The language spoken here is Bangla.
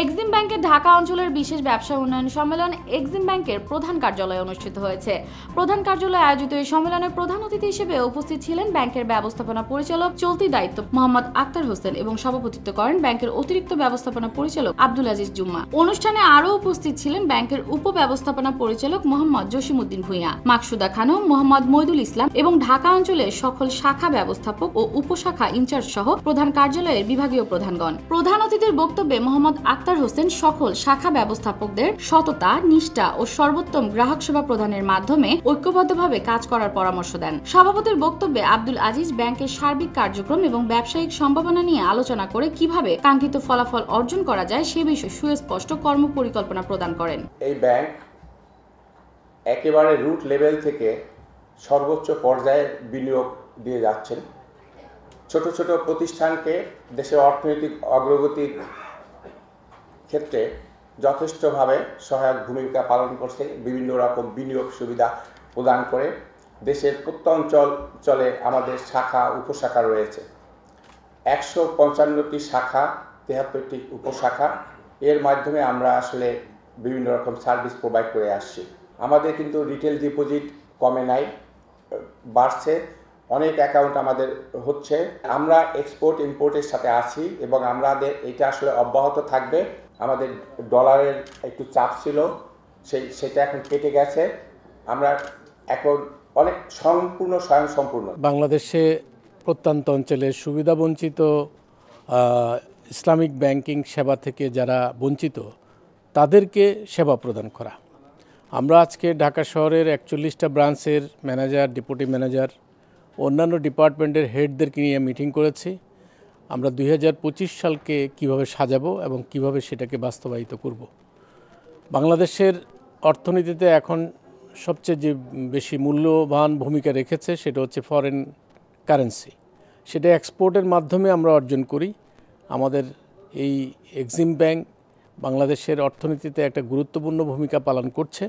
এক্সিম ব্যাংকের ঢাকা অঞ্চলের বিশেষ ব্যবসা উন্নয়ন সম্মেলন এক্সিম ব্যাংকের প্রধান কার্যালয়ে অনুষ্ঠিত হয়েছে। প্রধান কার্যালয়ে আয়োজিত এই সম্মেলনের প্রধান অতিথি হিসেবে উপস্থিত ছিলেন ব্যাংকের ব্যবস্থাপনা পরিচালক চলতি দায়িত্ব মোহাম্মদ আক্তার হোসেন এবং সভাপতিত্ব করেন ব্যাংকের অতিরিক্ত ব্যবস্থাপনা পরিচালক আব্দুল আজিজ জুম্মা। অনুষ্ঠানে আরও উপস্থিত ছিলেন ব্যাংকের উপব্যবস্থাপনা পরিচালক মোহাম্মদ জসিমউদ্দিন ভূঁইয়া, মাকসুদা খানম, মোহাম্মদ মইদুল ইসলাম এবং ঢাকা অঞ্চলের সকল শাখা ব্যবস্থাপক ও উপশাখা ইনচার্জ সহ প্রধান কার্যালয়ের বিভাগীয় প্রধানগণ। প্রধান অতিথির বক্তব্যে মোহাম্মদ আক্তার হোসেন সকল শাখা ব্যবস্থাপকদের সততা, নিষ্ঠা ও সর্বোত্তম গ্রাহক সেবা প্রদানের মাধ্যমে ঐক্যবদ্ধভাবে কাজ করার পরামর্শ দেন। সভাপতির বক্তব্যে আব্দুল আজিজ ব্যাংকের সার্বিক কার্যক্রম এবং ব্যবসায়িক সম্ভাবনা নিয়ে আলোচনা করে কিভাবে কাঙ্ক্ষিত ফলাফল অর্জন করা যায় সে বিষয়ে সুস্পষ্ট কর্মপরিকল্পনা প্রদান করেন। এই ব্যাংক একেবারে রুট লেভেল থেকে সর্বোচ্চ পর্যায়ে বিনিয়োগ দিয়ে যাচ্ছেন। ছোট ছোট প্রতিষ্ঠানকে দেশের অর্থনৈতিক অগ্রগতির ক্ষেত্রে যথেষ্টভাবে সহায়ক ভূমিকা পালন করছে। বিভিন্ন রকম বিনিয়োগ সুবিধা প্রদান করে দেশের প্রত্যঞ্চলে আমাদের শাখা উপশাখা রয়েছে। 155টি শাখা, 73টি উপশাখা, এর মাধ্যমে আমরা আসলে বিভিন্ন রকম সার্ভিস প্রোভাইড করে আসছি। আমাদের কিন্তু রিটেল ডিপোজিট কমে নাই, বাড়ছে। অনেক অ্যাকাউন্ট আমাদের হচ্ছে। আমরা এক্সপোর্ট ইম্পোর্টের সাথে আছি এবং আমাদের এটা আসলে অব্যাহত থাকবে। আমাদের ডলারের একটু চাপ ছিল, সেটা এখন কেটে গেছে। আমরা এখন অনেক সম্পূর্ণ স্বয়ংসম্পূর্ণ। বাংলাদেশে প্রত্যন্ত অঞ্চলে সুবিধাবঞ্চিত ইসলামিক ব্যাংকিং সেবা থেকে যারা বঞ্চিত তাদেরকে সেবা প্রদান করা। আমরা আজকে ঢাকা শহরের 41টা ব্রাঞ্চের ম্যানেজার, ডেপুটি ম্যানেজার, অন্যান্য ডিপার্টমেন্টের হেডদেরকে নিয়ে মিটিং করেছি। আমরা 2025 সালকে কিভাবে সাজাবো এবং কিভাবে সেটাকে বাস্তবায়িত করব। বাংলাদেশের অর্থনীতিতে এখন সবচেয়ে যে বেশি মূল্যবান ভূমিকা রেখেছে সেটা হচ্ছে ফরেন কারেন্সি। সেটা এক্সপোর্টের মাধ্যমে আমরা অর্জন করি। আমাদের এই এক্সিম ব্যাংক বাংলাদেশের অর্থনীতিতে একটা গুরুত্বপূর্ণ ভূমিকা পালন করছে।